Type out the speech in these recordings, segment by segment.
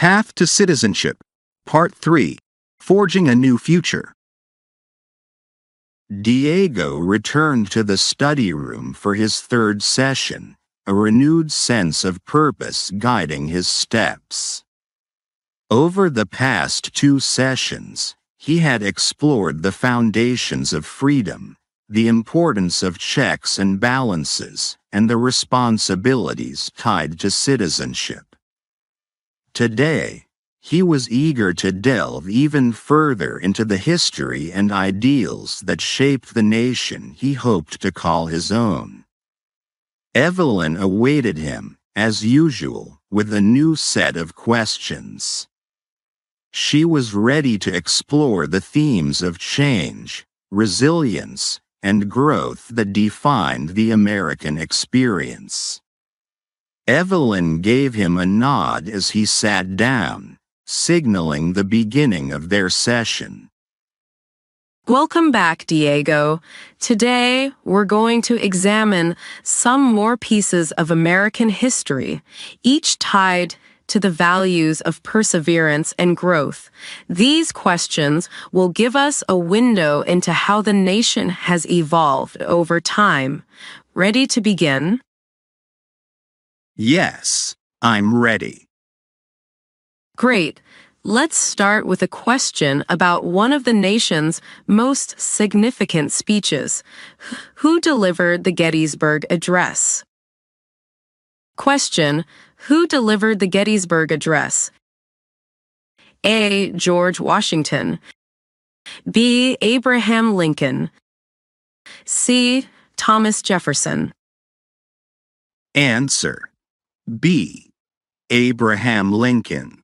Path to Citizenship, Part 3, Forging a New Future. Diego returned to the study room for his third session, a renewed sense of purpose guiding his steps. Over the past 2 sessions, he had explored the foundations of freedom, the importance of checks and balances, and the responsibilities tied to citizenship. Today, he was eager to delve even further into the history and ideals that shaped the nation he hoped to call his own. Evelyn awaited him, as usual, with a new set of questions. She was ready to explore the themes of change, resilience, and growth that defined the American experience. Evelyn gave him a nod as he sat down, signaling the beginning of their session. Welcome back, Diego. Today, we're going to examine some more pieces of American history, each tied to the values of perseverance and growth. These questions will give us a window into how the nation has evolved over time. Ready to begin? Yes, I'm ready. Great. Let's start with a question about one of the nation's most significant speeches. Who delivered the Gettysburg Address? Question: Who delivered the Gettysburg Address? A. George Washington. B. Abraham Lincoln. C. Thomas Jefferson. Answer: B. Abraham Lincoln.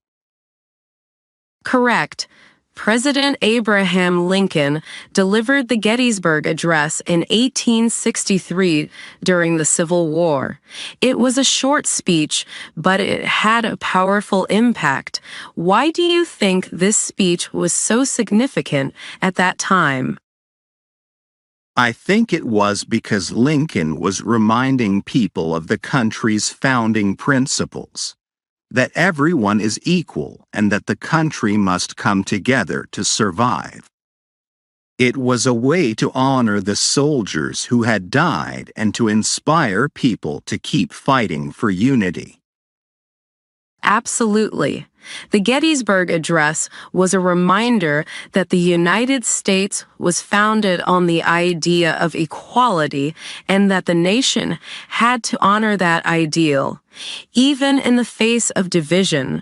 Correct. President Abraham Lincoln delivered the Gettysburg Address in 1863 during the Civil War. It was a short speech, but it had a powerful impact. Why do you think this speech was so significant at that time? I think it was because Lincoln was reminding people of the country's founding principles, that everyone is equal and that the country must come together to survive. It was a way to honor the soldiers who had died and to inspire people to keep fighting for unity. Absolutely. The Gettysburg Address was a reminder that the United States was founded on the idea of equality and that the nation had to honor that ideal. Even in the face of division,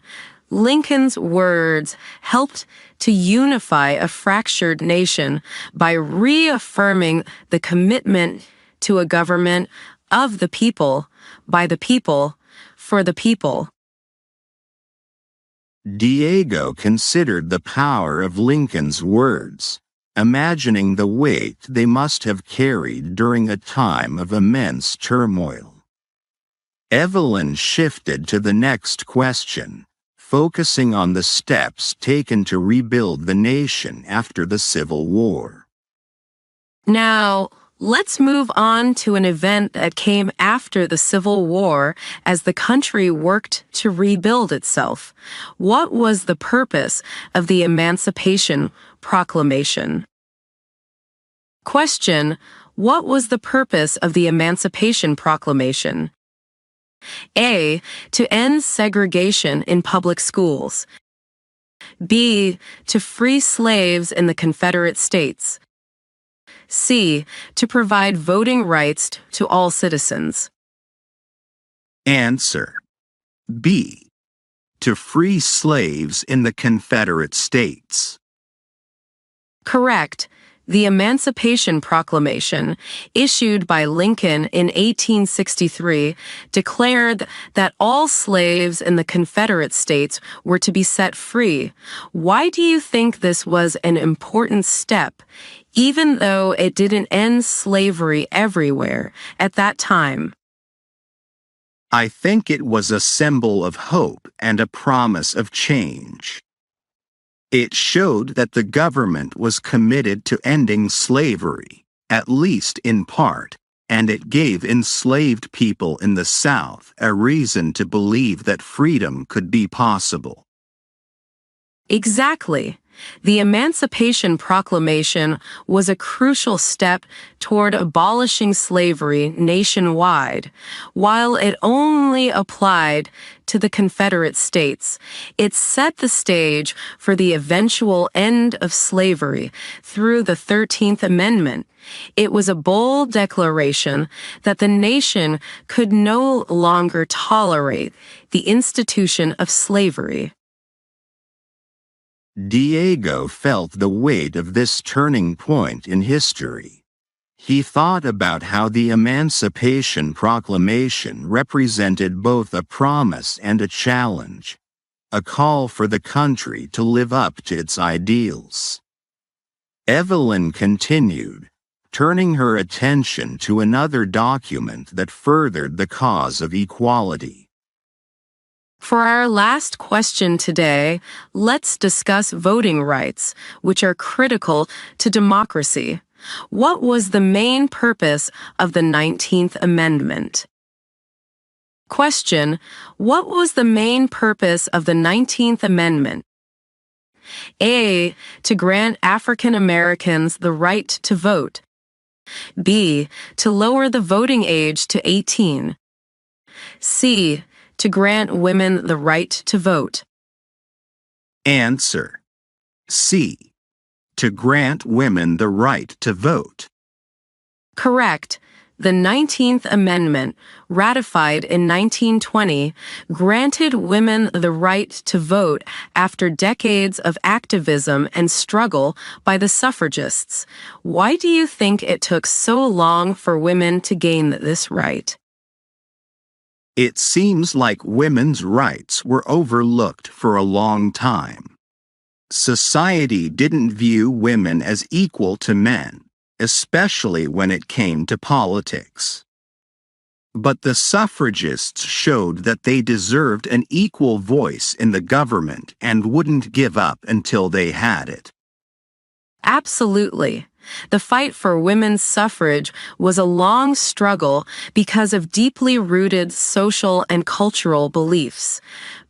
Lincoln's words helped to unify a fractured nation by reaffirming the commitment to a government of the people, by the people, for the people. Diego considered the power of Lincoln's words, imagining the weight they must have carried during a time of immense turmoil. Evelyn shifted to the next question, focusing on the steps taken to rebuild the nation after the Civil War. Now, let's move on to an event that came after the Civil War as the country worked to rebuild itself. What was the purpose of the Emancipation Proclamation? Question: What was the purpose of the Emancipation Proclamation? A. To end segregation in public schools. B. To free slaves in the Confederate States. C. To provide voting rights to all citizens. Answer: B. To free slaves in the Confederate States. Correct. The Emancipation Proclamation, issued by Lincoln in 1863, declared that all slaves in the Confederate States were to be set free. Why do you think this was an important step, even though it didn't end slavery everywhere at that time? I think it was a symbol of hope and a promise of change. It showed that the government was committed to ending slavery, at least in part, and it gave enslaved people in the South a reason to believe that freedom could be possible. Exactly. The Emancipation Proclamation was a crucial step toward abolishing slavery nationwide. While it only applied to the Confederate States, it set the stage for the eventual end of slavery through the 13th Amendment. It was a bold declaration that the nation could no longer tolerate the institution of slavery. Diego felt the weight of this turning point in history. He thought about how the Emancipation Proclamation represented both a promise and a challenge, a call for the country to live up to its ideals. Evelyn continued, turning her attention to another document that furthered the cause of equality. For our last question today, let's discuss voting rights, which are critical to democracy. What was the main purpose of the 19th Amendment? Question: What was the main purpose of the 19th Amendment? A. To grant African Americans the right to vote. B. To lower the voting age to 18. C. To grant women the right to vote. Answer: C. To grant women the right to vote. Correct. The 19th Amendment, ratified in 1920, granted women the right to vote after decades of activism and struggle by the suffragists. Why do you think it took so long for women to gain this right? It seems like women's rights were overlooked for a long time. Society didn't view women as equal to men, especially when it came to politics. But the suffragists showed that they deserved an equal voice in the government and wouldn't give up until they had it. Absolutely. The fight for women's suffrage was a long struggle because of deeply rooted social and cultural beliefs.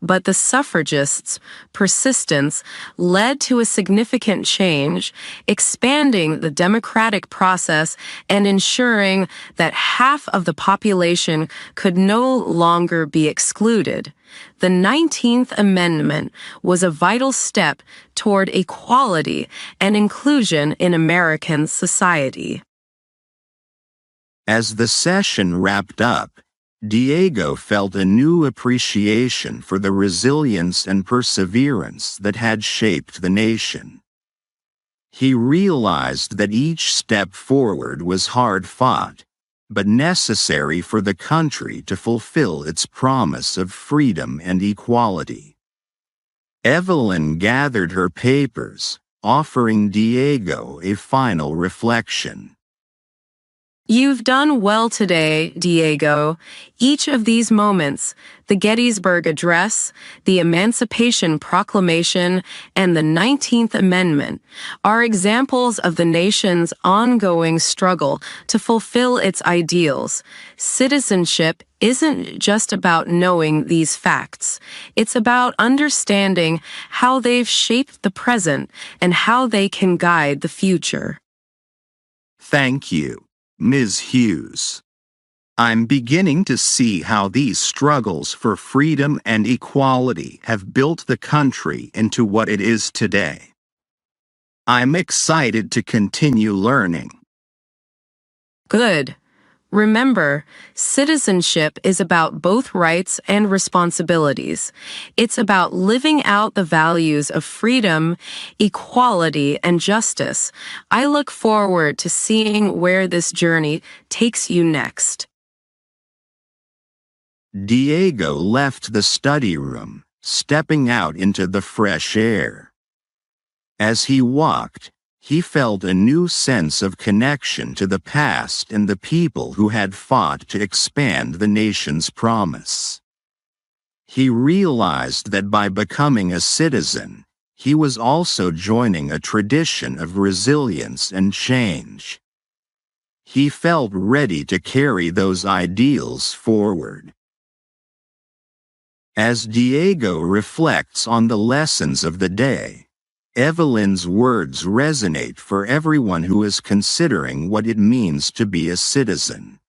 But the suffragists' persistence led to a significant change, expanding the democratic process and ensuring that half of the population could no longer be excluded. The 19th Amendment was a vital step toward equality and inclusion in American society. As the session wrapped up, Diego felt a new appreciation for the resilience and perseverance that had shaped the nation. He realized that each step forward was hard-fought, but necessary for the country to fulfill its promise of freedom and equality. Evelyn gathered her papers, offering Diego a final reflection. You've done well today, Diego. Each of these moments, the Gettysburg Address, the Emancipation Proclamation, and the 19th Amendment, are examples of the nation's ongoing struggle to fulfill its ideals. Citizenship isn't just about knowing these facts. It's about understanding how they've shaped the present and how they can guide the future. Thank you, Ms. Hughes. I'm beginning to see how these struggles for freedom and equality have built the country into what it is today. I'm excited to continue learning. Good. Remember, citizenship is about both rights and responsibilities. It's about living out the values of freedom, equality, and justice. I look forward to seeing where this journey takes you next. Diego left the study room, stepping out into the fresh air. As he walked, he felt a new sense of connection to the past and the people who had fought to expand the nation's promise. He realized that by becoming a citizen, he was also joining a tradition of resilience and change. He felt ready to carry those ideals forward. As Diego reflects on the lessons of the day, Evelyn's words resonate for everyone who is considering what it means to be a citizen.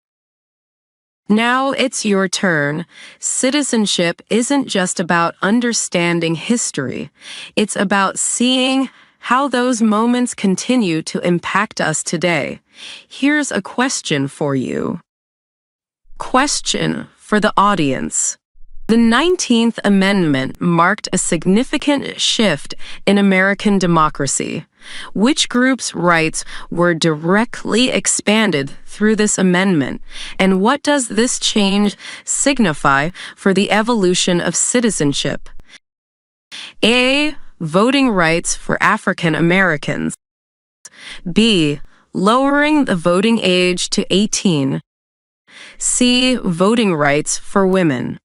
Now it's your turn. Citizenship isn't just about understanding history. It's about seeing how those moments continue to impact us today. Here's a question for you. Question for the audience. The 19th Amendment marked a significant shift in American democracy. Which groups' rights were directly expanded through this amendment, and what does this change signify for the evolution of citizenship? A. Voting rights for African Americans. B. Lowering the voting age to 18. C. Voting rights for women.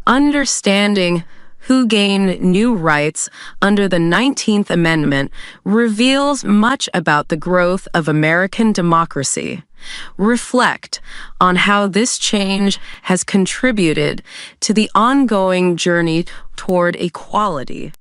Understanding who gained new rights under the 19th Amendment reveals much about the growth of American democracy. Reflect on how this change has contributed to the ongoing journey toward equality.